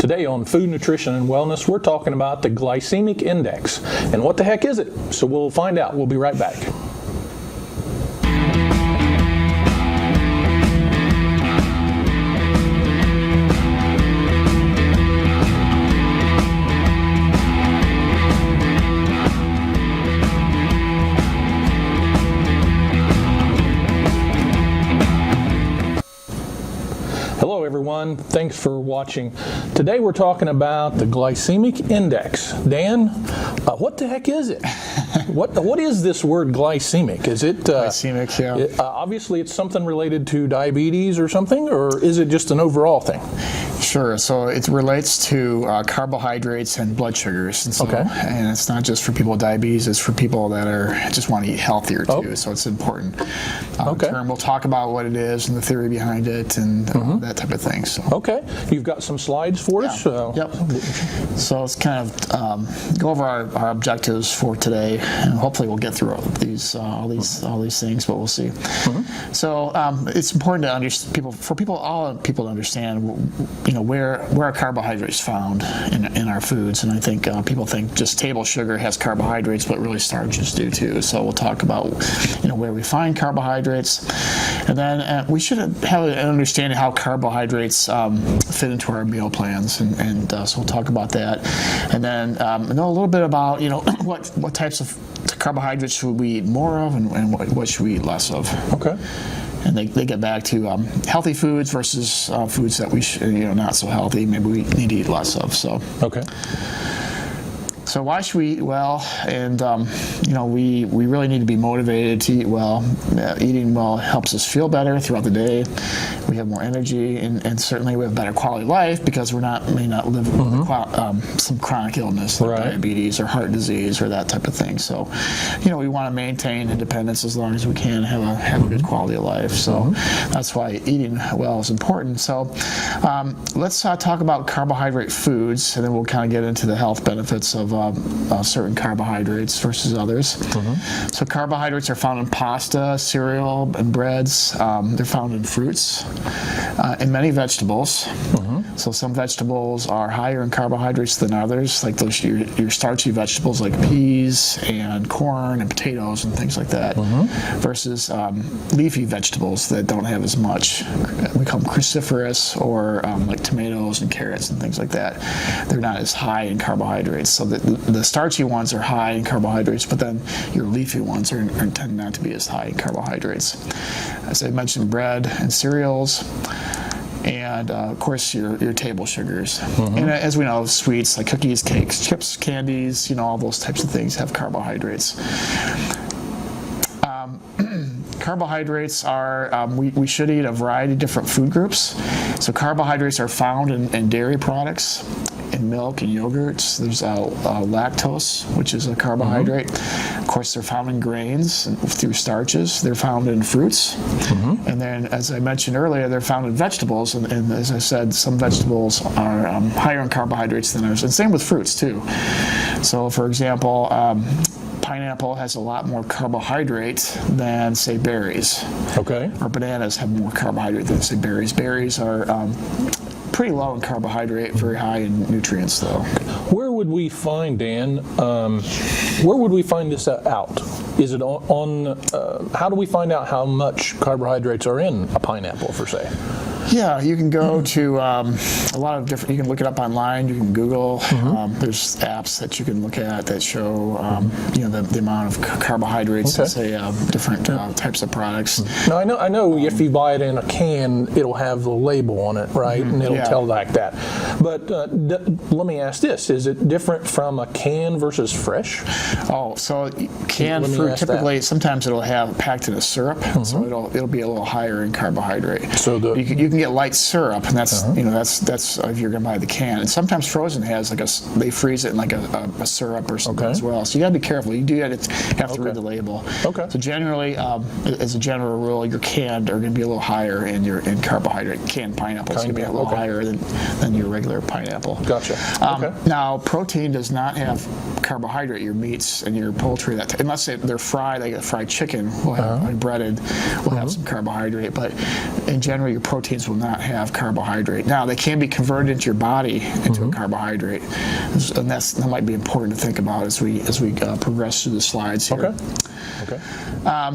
Today on Food, Nutrition, and Wellness, we're talking about the glycemic index. And what the heck is it? So we'll find out. We'll be right back. Hello everyone, thanks for watching. Today we're talking about the glycemic index. Dan, what the heck is it? What is this word glycemic? Is it glycemic? Yeah. Obviously it's something related to diabetes or something, or is it just an overall thing? Sure. So it relates to carbohydrates and blood sugars. And so, okay. And it's not just for people with diabetes, it's for people that just want to eat healthier too. Oh. So it's important. Okay. Term. We'll talk about what it is and the theory behind it and that type of thing. So. Okay. You've got some slides for us? Yep. So let's kind of go over our objectives for today, and hopefully we'll get through all these things, but we'll see. So it's important to understand all people to understand, where are carbohydrates found in our foods, and I think people think just table sugar has carbohydrates, but really starches do too. So we'll talk about where we find carbohydrates, and then we should have an understanding how carbohydrates fit into our meal plans, and so we'll talk about that, and then know a little bit about what types of carbohydrates should we eat more of, and what should we eat less of. Okay. And they get back to healthy foods versus foods that we not so healthy. Maybe we need to eat less of. So okay. So why should we eat well? And we really need to be motivated to eat well. Eating well helps us feel better throughout the day. We have more energy, and certainly we have better quality of life because we may not live with some chronic illness like diabetes or heart disease or that type of thing. So, we want to maintain independence as long as we can, have a good quality of life. So that's why eating well is important. So let's talk about carbohydrate foods, and then we'll kind of get into the health benefits of certain carbohydrates versus others. So carbohydrates are found in pasta, cereal, and breads. They're found in fruits, in many vegetables. So some vegetables are higher in carbohydrates than others, like those your starchy vegetables like peas and corn and potatoes and things like that, versus leafy vegetables that don't have as much. We call them cruciferous, or like tomatoes and carrots and things like that. They're not as high in carbohydrates. So the starchy ones are high in carbohydrates, but then your leafy ones tend not to be as high in carbohydrates. As I mentioned, bread and cereals, and of course your table sugars. And as we know, sweets like cookies, cakes, chips, candies, all those types of things have carbohydrates. Carbohydrates are, we should eat a variety of different food groups. So carbohydrates are found in dairy products, in milk and yogurts. There's lactose, which is a carbohydrate. Of course, they're found in grains through starches. They're found in fruits. And then, as I mentioned earlier, they're found in vegetables. And as I said, some vegetables are higher in carbohydrates than others. And same with fruits, too. So, for example, pineapple has a lot more carbohydrate than, say, berries. Okay. Or bananas have more carbohydrate than, say, berries. Berries are pretty low in carbohydrate, very high in nutrients, though. Where would we find, Dan, where would we find this out? Is it on how do we find out how much carbohydrates are in a pineapple, per se? Yeah, you can go to a lot of different, you can look it up online, you can Google, there's apps that you can look at that show, the amount of carbohydrates in, say, different types of products. Now, I know if you buy it in a can, it'll have the label on it, right? And it'll tell like that. But let me ask this, is it different from a can versus fresh? Oh, so canned fruit, typically, sometimes it'll have packed in a syrup, so it'll be a little higher in carbohydrate. So you can get light syrup, and that's that's if you're going to buy the can. And sometimes frozen has they freeze it in like a syrup or something as well. So you got to be careful. You do have to read the label. Okay. So generally, as a general rule, your canned are going to be a little higher in carbohydrate. Canned pineapple is going to be a little higher than your regular pineapple. Gotcha. Now, protein does not have carbohydrate. Your meats and your poultry, unless they're fried, like a fried chicken, will have breaded, will have some carbohydrate. But in general, your proteins foods will not have carbohydrate. Now, they can be converted into your body into a carbohydrate, and that might be important to think about as we progress through the slides here. Okay.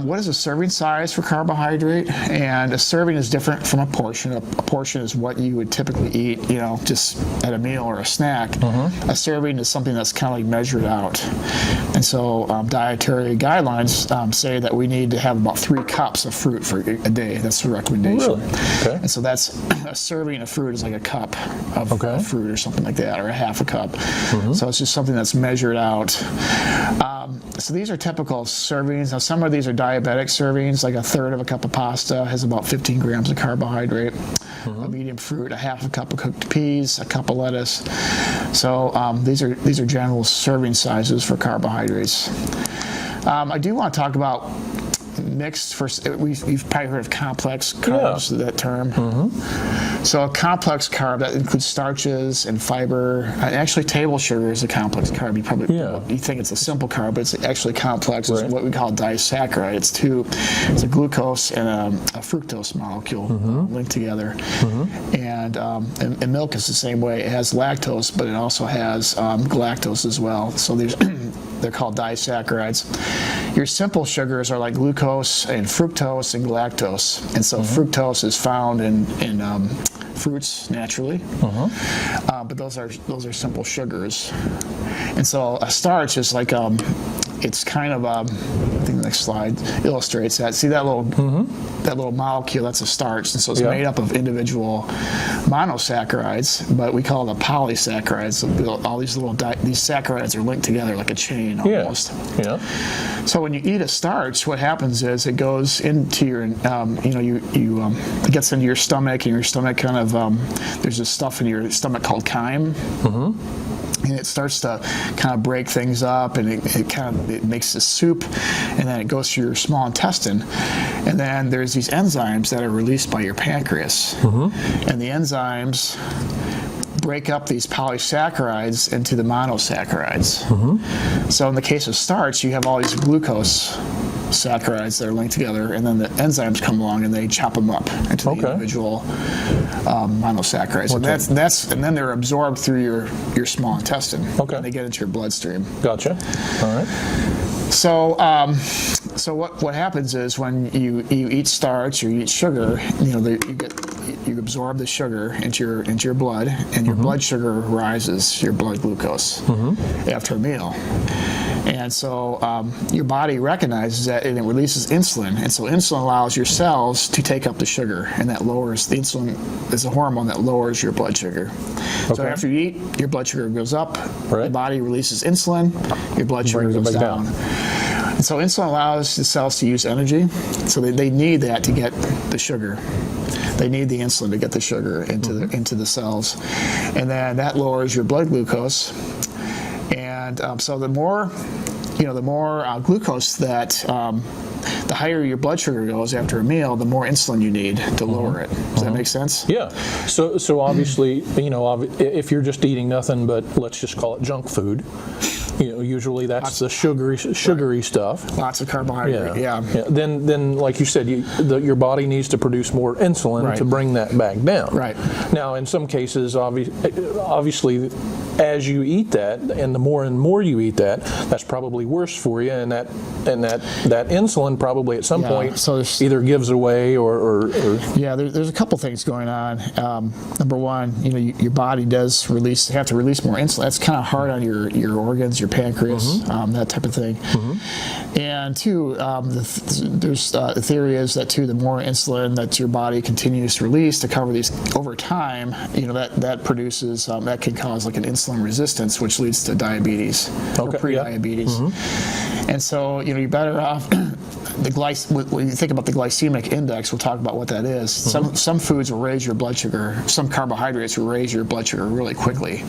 What is a serving size for carbohydrate? And a serving is different from a portion. A portion is what you would typically eat, just at a meal or a snack. A serving is something that's kind of like measured out. And so dietary guidelines say that we need to have about 3 cups of fruit for a day. That's the recommendation. Really? Okay. And so that's a serving of fruit is like a cup of fruit or something like that, or a half a cup. So it's just something that's measured out. So these are typical servings. Now, some of these are diabetic servings, like a third of a cup of pasta has about 15 grams of carbohydrate. A medium fruit, a half a cup of cooked peas, a cup of lettuce. So these are general serving sizes for carbohydrates. I do want to talk about mixed. You've probably heard of complex carbs, that term. So a complex carb, that includes starches and fiber. Actually, table sugar is a complex carb. You think it's a simple carb, but it's actually complex. It's what we call disaccharide. It's a glucose and a fructose molecule linked together. And milk is the same way. It has lactose, but it also has galactose as well. So they're called disaccharides. Your simple sugars are like glucose and fructose and galactose. And so fructose is found in fruits naturally, but those are simple sugars. And so a starch is like it's kind of I think the next slide illustrates that. See that little molecule? That's a starch, and so it's made up of individual monosaccharides, but we call it a polysaccharides. So all these these saccharides are linked together like a chain almost. So when you eat a starch, what happens is it goes into your, it gets into your stomach, and your stomach kind of there's this stuff in your stomach called chyme. And it starts to kind of break things up, and it makes this soup, and then it goes through your small intestine, and then there's these enzymes that are released by your pancreas, and the enzymes break up these polysaccharides into the monosaccharides. So in the case of starch, you have all these glucose saccharides that are linked together, and then the enzymes come along and they chop them up into the individual monosaccharides. And then they're absorbed through your small intestine. And they get into your bloodstream. Gotcha. All right. So what happens is when you eat starch or you eat sugar, you absorb the sugar into your blood, and your blood sugar rises, your blood glucose, after a meal. And so your body recognizes that, and it releases insulin. And so insulin allows your cells to take up the sugar, and that lowers, the insulin is a hormone that lowers your blood sugar. So after you eat, your blood sugar goes up, the body releases insulin, your blood sugar goes down. And so insulin allows the cells to use energy, so they need that to get the sugar. They need the insulin to get the sugar into the cells. And then that lowers your blood glucose. And so the more glucose that, the higher your blood sugar goes after a meal, the more insulin you need to lower it. Does that make sense? Yeah. So obviously, if you're just eating nothing but, let's just call it junk food, usually that's the sugary stuff. Lots of carbohydrate. Yeah. Then, like you said, your body needs to produce more insulin to bring that back down. Right. Now, in some cases, obviously, as you eat that, and the more and more you eat that, that's probably worse for you, and that insulin probably at some point either gives away or there's a couple things going on. Number one, your body does have to release more insulin. That's kind of hard on your organs, your pancreas, that type of thing. And two, there's the theory is that the more insulin that your body continues to release to cover these over time, that produces that can cause like an insulin resistance, which leads to diabetes or pre-diabetes. And so you're better off. When you think about the glycemic index, we'll talk about what that is. Some foods will raise your blood sugar. Some carbohydrates will raise your blood sugar really quickly.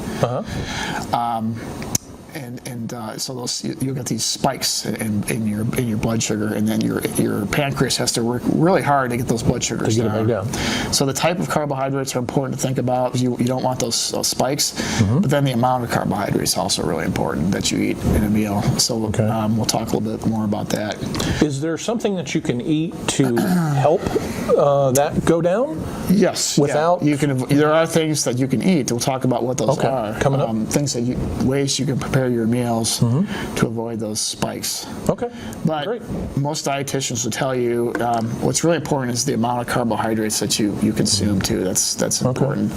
So you'll get these spikes in your blood sugar, and then your pancreas has to work really hard to get those blood sugars to get them down. So the type of carbohydrates are important to think about. You don't want those spikes, but then the amount of carbohydrates is also really important that you eat in a meal. So we'll talk a little bit more about that. Is there something that you can eat to help that go down? Yes. Without there are things that you can eat. We'll talk about what those are. Coming up. Things ways you can prepare your meals to avoid those spikes. Okay. But great. Most dietitians will tell you what's really important is the amount of carbohydrates that you consume too. That's important.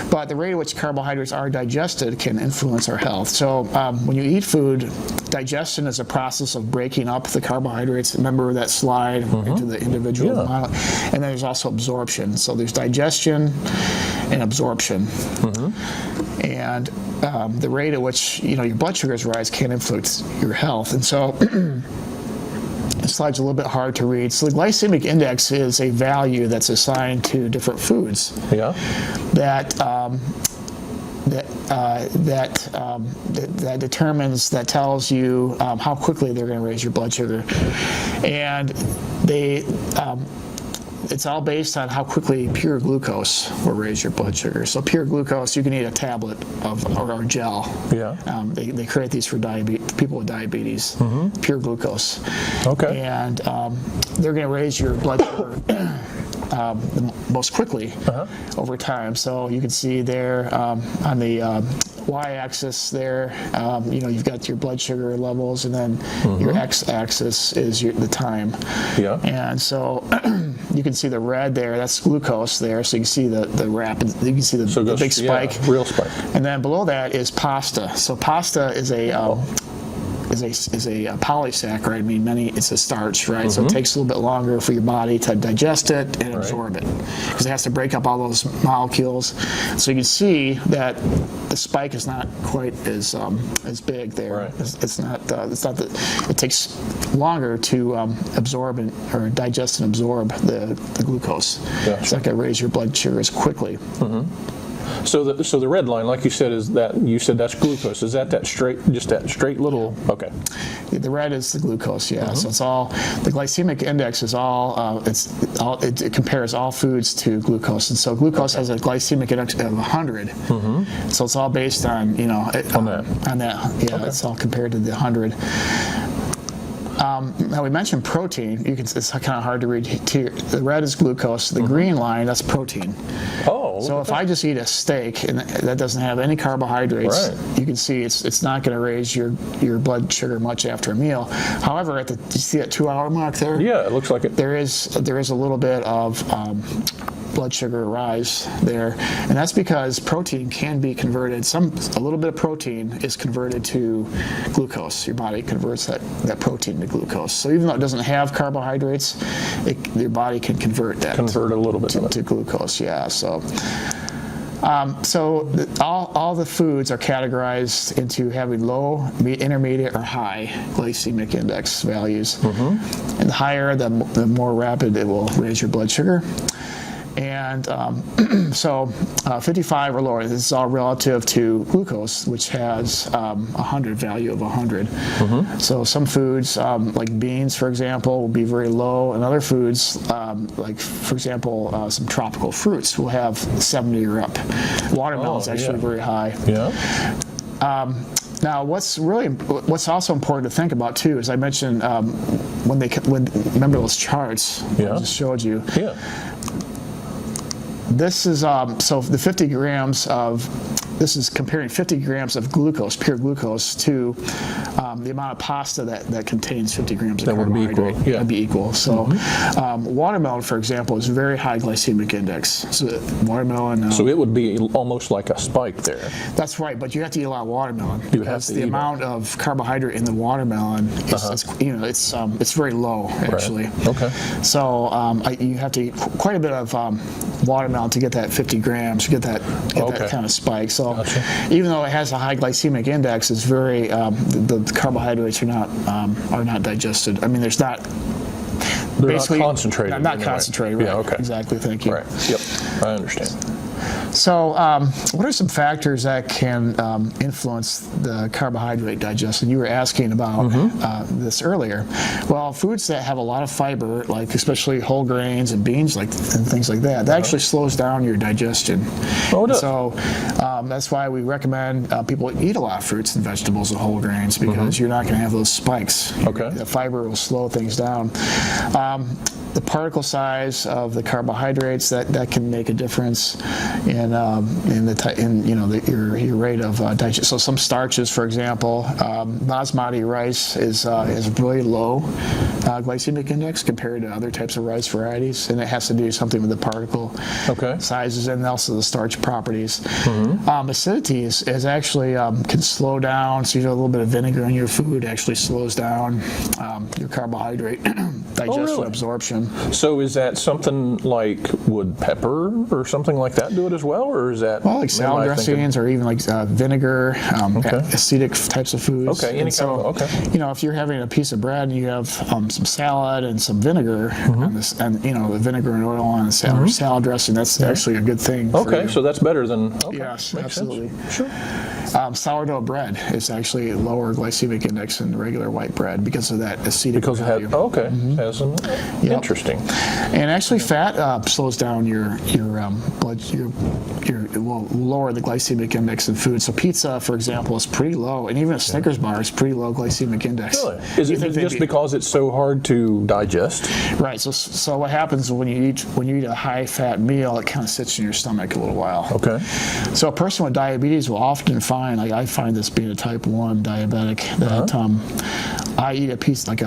But the rate at which carbohydrates are digested can influence our health. So when you eat food, digestion is a process of breaking up the carbohydrates. Remember that slide into the individual molecule. And then there's also absorption. So there's digestion and absorption. And the rate at which your blood sugars rise can influence your health. And so the slide's a little bit hard to read. So the glycemic index is a value that's assigned to different foods. That tells you how quickly they're going to raise your blood sugar, and it's all based on how quickly pure glucose will raise your blood sugar. So pure glucose, you can eat a tablet or gel. They create these for people with diabetes. Pure glucose. And they're going to raise your blood sugar the most quickly over time. So you can see there on the y-axis there, you've got your blood sugar levels, and then your x-axis is the time. And so you can see the red there, that's glucose there, so you can see the rapid, you can see the big spike. Real spike. And then below that is pasta. So pasta is a polysaccharide. I mean, it's a starch, right? So it takes a little bit longer for your body to digest it and absorb it, because it has to break up all those molecules. So you can see that the spike is not quite as big there. It's not that it takes longer to absorb or digest and absorb the glucose. It's not going to raise your blood sugar as quickly. So the red line, like you said, that's glucose. Is that straight little? Okay. The red is the glucose. So it's all the glycemic index is it compares all foods to glucose, and so glucose has a glycemic index of 100. So it's all based on that. It's all compared to the 100. Now we mentioned protein. It's kind of hard to read here. The red is glucose. The green line, that's protein. So if I just eat a steak and that doesn't have any carbohydrates, you can see it's not going to raise your blood sugar much after a meal. However, do you see that 2-hour mark there? Yeah, it looks like it. There is a little bit of blood sugar rise there, and that's because protein can be converted. A little bit of protein is converted to glucose. Your body converts that protein to glucose. So even though it doesn't have carbohydrates, your body can convert a little bit to glucose. All the foods are categorized into having low, intermediate, or high glycemic index values. And the higher, the more rapid it will raise your blood sugar. And 55 or lower, this is all relative to glucose, which has 100 value of 100. So some foods, like beans, for example, will be very low, and other foods, like, for example, some tropical fruits will have 70 or up. Watermelon is actually very high. Now, what's also important to think about too, as I mentioned, remember those charts I just showed you. This is so the 50 grams of. This is comparing 50 grams of glucose, pure glucose, to the amount of pasta that contains 50 grams of carbohydrate. That would be equal. So watermelon, for example, is very high glycemic index. So watermelon. So it would be almost like a spike there. That's right, but you have to eat a lot of watermelon because the amount of carbohydrate in the watermelon is, it's very low actually. So you have to eat quite a bit of watermelon to get that 50 grams, to get that kind of spike. So even though it has a high glycemic index, it's very the carbohydrates are not digested. I mean, they're not concentrated. Not concentrated. Right. Exactly. Thank you. Right. Yep. I understand. So, what are some factors that can influence the carbohydrate digestion? You were asking about this earlier. Well, foods that have a lot of fiber, like especially whole grains and beans, and things like that, that actually slows down your digestion. Oh, it does. So that's why we recommend people eat a lot of fruits and vegetables and whole grains, because you're not going to have those spikes. Okay. The fiber will slow things down. The particle size of the carbohydrates that can make a difference in your rate of digestion. So some starches, for example, basmati rice is really low glycemic index compared to other types of rice varieties, and it has to do something with the particle sizes and also the starch properties. Acidity is actually can slow down. So you know, a little bit of vinegar in your food actually slows down your carbohydrate digestion absorption. So is that something like, would pepper or something like that do it as well, or is that like salad dressings or even like vinegar, acidic types of foods? Okay, any kind of, you know, if you're having a piece of bread and you have some salad and some vinegar on this, and you know, the vinegar and oil on the salad dressing, that's actually a good thing. Okay, so that's better than. Yes, absolutely. Sure. Sourdough bread is actually lower glycemic index than regular white bread because of that acidic Because value. it had has some interesting. And actually, fat slows down your blood. It will lower the glycemic index in food. So pizza, for example, is pretty low, and even a Snickers bar is pretty low glycemic index. Really? Is it just because it's so hard to digest? Right. So what happens when you eat a high-fat meal, it kind of sits in your stomach a little while. Okay. So a person with diabetes will often find, like I find this being a type 1 diabetic, that I eat a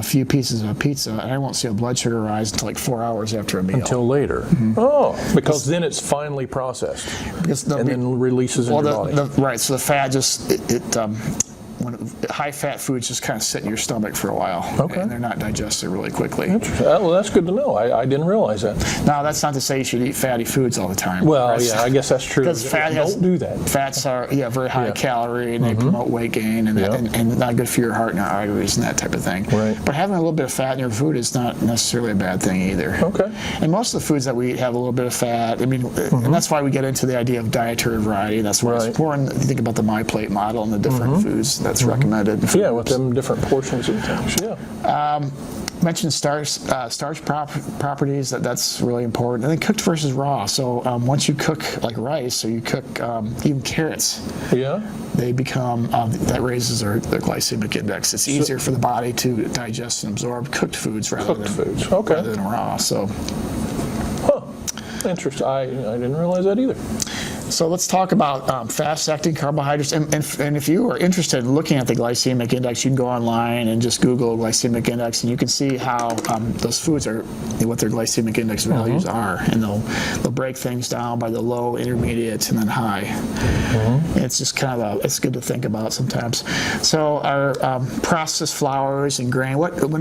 few pieces of a pizza, and I won't see a blood sugar rise until like 4 hours after a meal. Until later. Oh, because then it's finally processed and then releases in your body. Right. So the fat just when high-fat foods just kind of sit in your stomach for a while, and they're not digested really quickly. Interesting. Well, that's good to know. I didn't realize that. Now, that's not to say you should eat fatty foods all the time. Well, yeah, I guess that's true. Because don't do that. Fats are very high calorie, and they promote weight gain, and not good for your heart and arteries and that type of thing. Right. But having a little bit of fat in your food is not necessarily a bad thing either. Okay. And most of the foods that we eat have a little bit of fat. I mean, and that's why we get into the idea of dietary variety. That's why it's important. You think about the My Plate model and the different foods that's recommended. Yeah, with them different portions and things. Yeah. Mentioned starch properties. That's really important. And then cooked versus raw. So once you cook like rice, or you cook even carrots, they become that raises their glycemic index. It's easier for the body to digest and absorb cooked foods rather than raw. So. Interesting. I didn't realize that either. So let's talk about fast-acting carbohydrates. And if you are interested in looking at the glycemic index, you can go online and just Google glycemic index, and you can see how those foods are, what their glycemic index values are. And they'll break things down by the low, intermediate, and then high. It's just kind of it's good to think about sometimes. So our processed flours and grain, when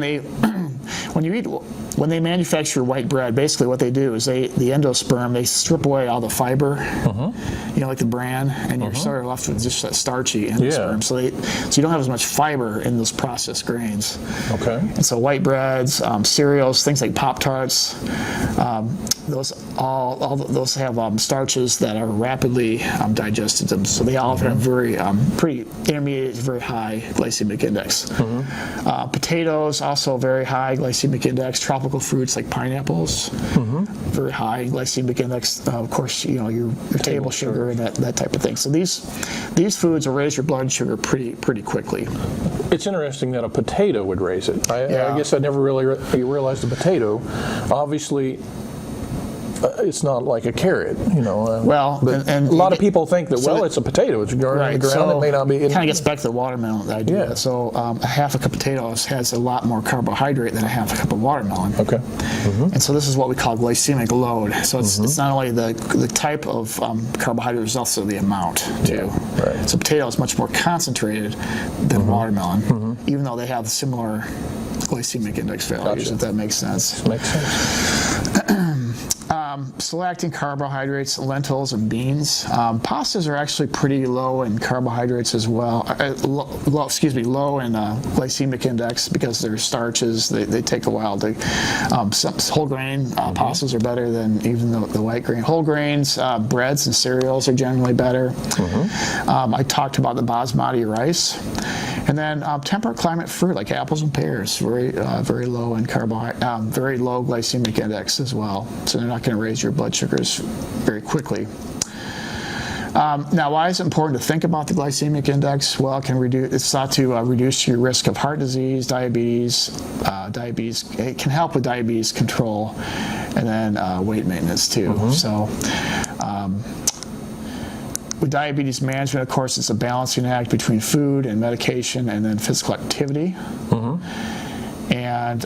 they manufacture white bread, basically what they do is the endosperm, they strip away all the fiber, like the bran, and you're sort of left with just that starchy endosperm. So you don't have as much fiber in those processed grains. Okay. And so white breads, cereals, things like Pop-Tarts, those have starches that are rapidly digested. So they all have very pretty intermediate, very high glycemic index. Potatoes also very high glycemic index. Tropical fruits like pineapples, very high glycemic index. Of course, your table sugar and that type of thing. So these foods will raise your blood sugar pretty quickly. It's interesting that a potato would raise it. I guess I never really realized a potato. Obviously, it's not like a carrot, but a lot of people think that, it's a potato. It's growing in the ground. It may not be. It kind of gets back to the watermelon idea. Yeah. So a half a cup of potatoes has a lot more carbohydrate than a half a cup of watermelon. Okay. And so this is what we call glycemic load. So it's not only the type of carbohydrate, it's also the amount too. Right. So potato is much more concentrated than watermelon, even though they have similar glycemic index values, if that makes sense. Makes sense. Slow-acting carbohydrates, lentils and beans. Pastas are actually pretty low in carbohydrates as well. Low in glycemic index because they're starches. They take a while to. Some whole grain pastas are better than even the white grain. Whole grains, breads and cereals are generally better. I talked about the basmati rice, and then temperate climate fruit like apples and pears, very low in very low glycemic index as well. So they're not going to raise your blood sugars very quickly. Now, why is it important to think about the glycemic index? Well, it's thought to reduce your risk of heart disease, diabetes. It can help with diabetes control, and then weight maintenance too. So. With diabetes management, of course, it's a balancing act between food and medication and then physical activity. And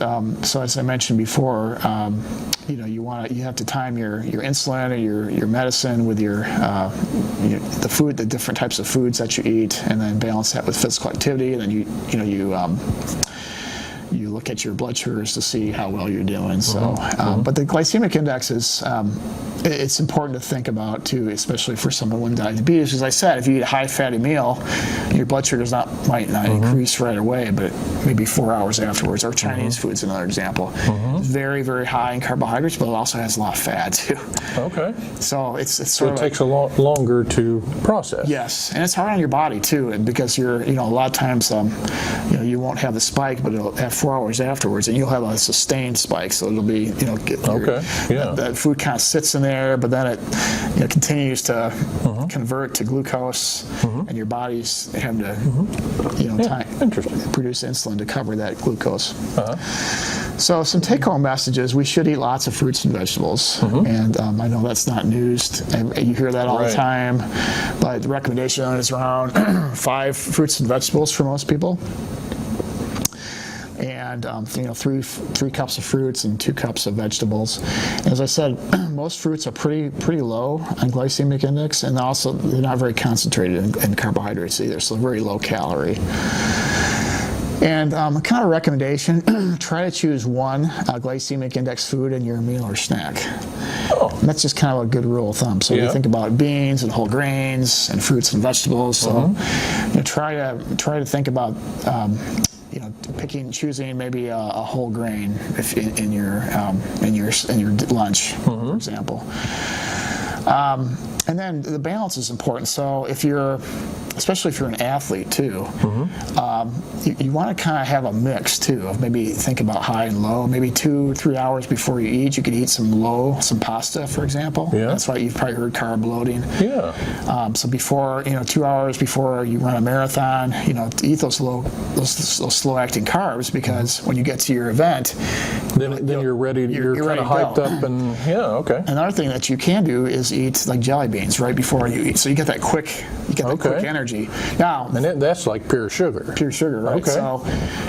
so, as I mentioned before, you have to time your insulin or your medicine with the food, the different types of foods that you eat, and then balance that with physical activity. And then you look at your blood sugars to see how well you're doing. So, but the glycemic index is it's important to think about too, especially for someone with diabetes. As I said, if you eat a high fatty meal, your blood sugars might not increase right away, but maybe 4 hours afterwards. Or Chinese food's another example. It's very, very high in carbohydrates, but it also has a lot of fat too. Okay. So it takes a lot longer to process. Yes, and it's hard on your body too, and because a lot of times you won't have the spike, but it'll have 4 hours afterwards, and you'll have a sustained spike. So it'll be that food kind of sits in there, but then it continues to convert to glucose, and your body's having to produce insulin to cover that glucose. So some take-home messages: we should eat lots of fruits and vegetables, and I know that's not news. You hear that all the time, but the recommendation is around 5 fruits and vegetables for most people. And 3 cups of fruits and 2 cups of vegetables. As I said, most fruits are pretty low on glycemic index, and also they're not very concentrated in carbohydrates either, so very low calorie. And kind of recommendation: try to choose one glycemic index food in your meal or snack. And that's just kind of a good rule of thumb. So you think about beans and whole grains and fruits and vegetables. So try to think about. Choosing maybe a whole grain in your lunch, for example. And then the balance is important. So especially if you're an athlete too, you want to kind of have a mix too of maybe think about high and low. Maybe 2-3 hours before you eat, you could eat some pasta, for example. That's why you've probably heard carb loading. So before 2 hours before you run a marathon, eat those slow-acting carbs, because when you get to your event, then you're ready. You're kind of hyped up, and Another thing that you can do is eat like jelly beans right before you eat, so you get that quick energy. Now, and that's like pure sugar. Pure sugar, right? So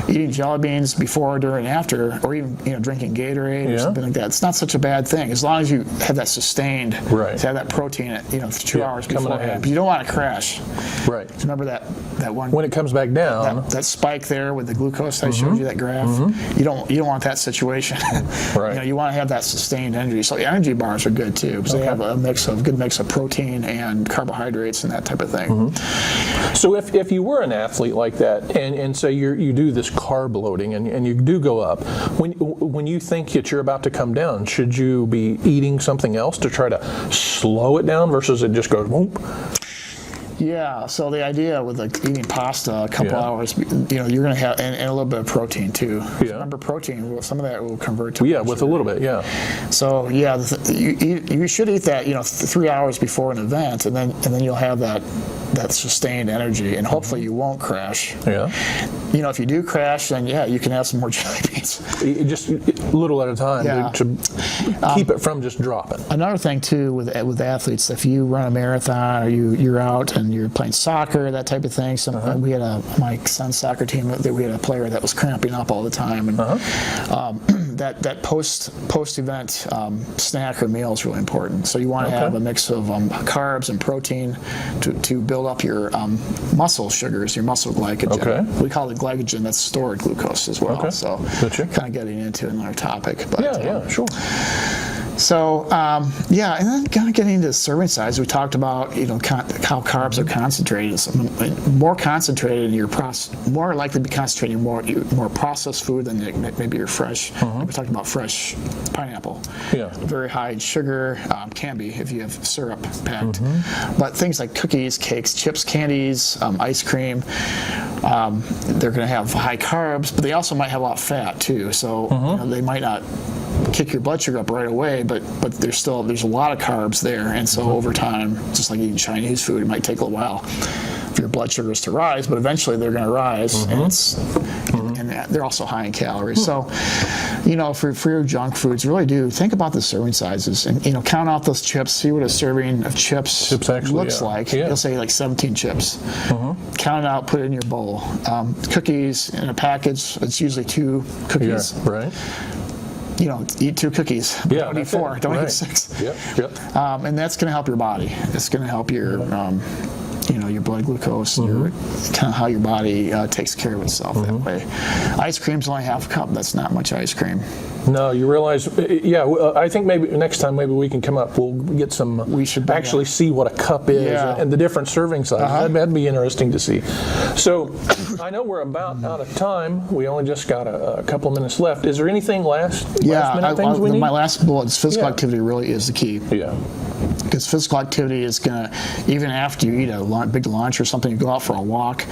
eating jelly beans before, during, after, or even drinking Gatorade or something like that, it's not such a bad thing as long as you have that sustained. To have that protein at 2 hours before. But you don't want to crash. Right. Remember that one when it comes back down. That spike there with the glucose I showed you, that graph. You don't want that situation. You want to have that sustained energy. So the energy bars are good too, because they have a good mix of protein and carbohydrates and that type of thing. So if you were an athlete like that, and say you do this carb loading, and you do go up, when you think that you're about to come down, should you be eating something else to try to slow it down versus it just goes whoop? Yeah, so the idea with eating pasta a couple hours, you're going to have, and a little bit of protein too. Remember, protein, some of that will convert to with a little bit, So you should eat that 3 hours before an event, and then you'll have that sustained energy, and hopefully you won't crash. If you do crash, then you can have some more jelly beans. Just a little at a time to keep it from just dropping. Another thing too with athletes, if you run a marathon or you're out and you're playing soccer, that type of thing. We had my son's soccer team that we had a player that was cramping up all the time, and that post event snack or meal is really important. So you want to have a mix of carbs and protein to build up your muscle sugars, your muscle glycogen. We call it glycogen, that's stored glucose as well. So kind of getting into another topic. But, sure. So yeah, and then kind of getting into serving size, we talked about how carbs are concentrated. So more concentrated in your more likely to be concentrating more processed food than maybe your fresh. We talked about fresh pineapple. Yeah. Very high in sugar, can be if you have syrup packed. But things like cookies, cakes, chips, candies, ice cream, they're going to have high carbs, but they also might have a lot of fat too. So they might not kick your blood sugar up right away, but there's a lot of carbs there, and so over time, just like eating Chinese food, it might take a little while for your blood sugars to rise, but eventually they're going to rise, and they're also high in calories. So, for your junk foods, really do think about the serving sizes, and count out those chips. See what a serving of chips actually looks like. Yeah. You'll say like 17 chips. Count it out, put it in your bowl. Cookies in a package, it's usually 2 cookies. Yeah, right. Eat 2 cookies. Don't eat 4. Don't eat 6. Yep. And that's going to help your body. It's going to help your, your blood glucose, and kind of how your body takes care of itself that way. Ice cream's only half a cup. That's not much ice cream. No, you realize, I think maybe next time we can come up, we'll get some, we should actually see what a cup is and the different serving sizes. That'd be interesting to see. So I know we're about out of time. We only just got a couple of minutes left. Is there anything last minute things we need? My last bullet is physical activity really is the key. Yeah. Because physical activity is going to, even after you eat a big lunch or something, you go out for a walk,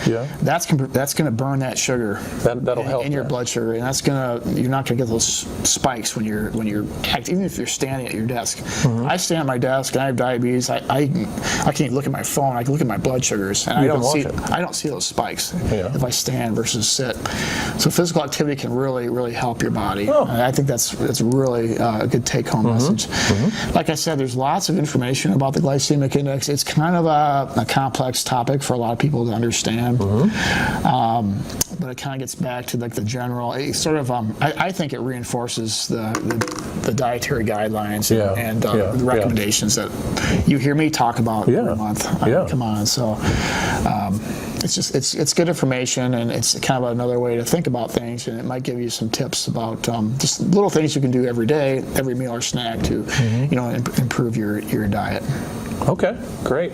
that's going to burn that sugar that'll help in your blood sugar, and you're not going to get those spikes when you're even if you're standing at your desk. I stand at my desk and I have diabetes. I can't look at my phone. I can look at my blood sugars, and I don't see those spikes if I stand versus sit. So physical activity can really, really help your body. And I think that's really a good take-home message. Like I said, there's lots of information about the glycemic index. It's kind of a complex topic for a lot of people to understand. But it kind of gets back to like the general. It sort of, I think it reinforces the dietary guidelines and the recommendations that you hear me talk about every month. Come on, so. It's good information, and it's kind of another way to think about things, and it might give you some tips about just little things you can do every day, every meal or snack to improve your diet. Okay, great.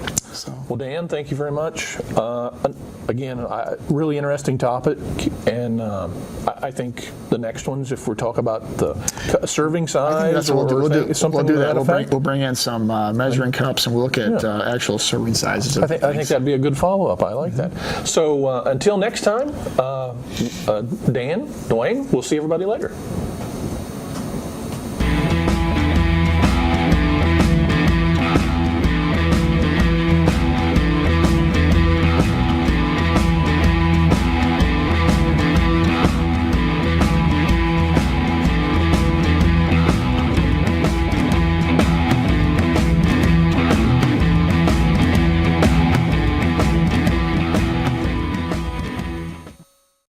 Well, Dan, thank you very much. Again, really interesting topic, and I think the next ones, if we're talking about the serving size, we'll do that. We'll bring in some measuring cups, and we'll look at actual serving sizes. I think that'd be a good follow-up. I like that. So until next time, Dan, Duane, we'll see everybody later.